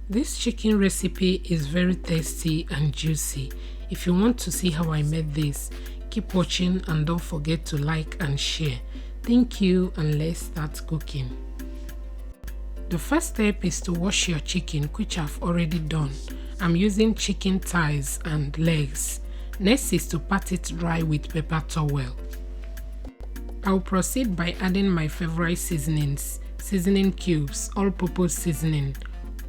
This chicken recipe is very tasty and juicy. If you want to see how I made this, keep watching and don't forget to like and share. Thank you, and let's start cooking. The first step is to wash your chicken, which I've already done. I'm using chicken thighs and legs. Next is to pat it dry with paper towel. I'll proceed by adding my favorite seasonings, seasoning cubes, all-purpose seasoning,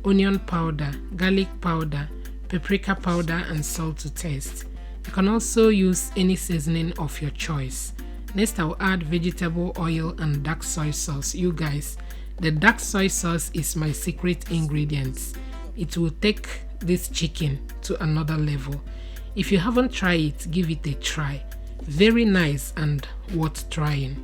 onion powder, garlic powder, paprika powder, and salt to taste. You can also use any seasoning of your choice. Next, I'll add vegetable oil and dark soy sauce. You guys, the dark soy sauce is my secret ingredient. It will take this chicken to another level. If you haven't tried it, give it a try. Very nice and worth trying.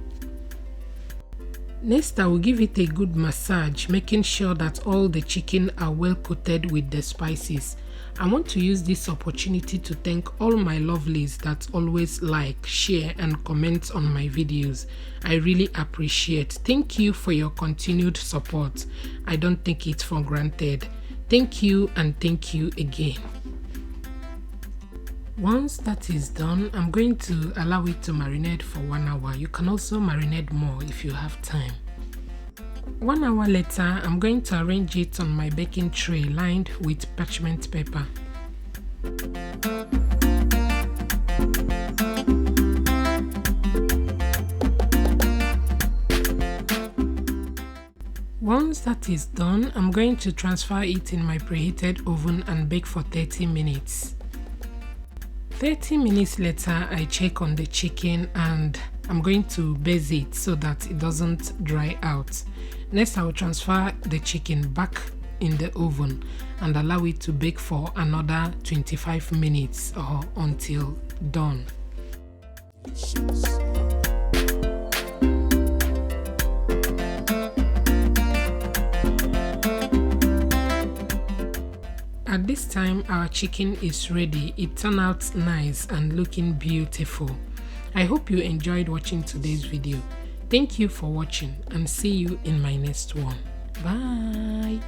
Next, I will give it a good massage, making sure that all the chicken are well coated with the spices. I want to use this opportunity to thank all my lovelies that always like, share, and comment on my videos. I really appreciate. Thank you for your continued support. I don't take it for granted. Thank you, and thank you again. Once that is done, I'm going to allow it to marinate for 1 hour. You can also marinate more if you have time. 1 hour later, I'm going to arrange it on my baking tray lined with parchment paper. Once that is done, I'm going to transfer it in my preheated oven and bake for 30 minutes. 30 minutes later, I check on the chicken and I'm going to baste it so that it doesn't dry out. Next, I will transfer the chicken back in the oven and allow it to bake for another 25 minutes or until done. At this time, our chicken is ready. It turned out nice and looking beautiful. I hope you enjoyed watching today's video. Thank you for watching and see you in my next one. Bye.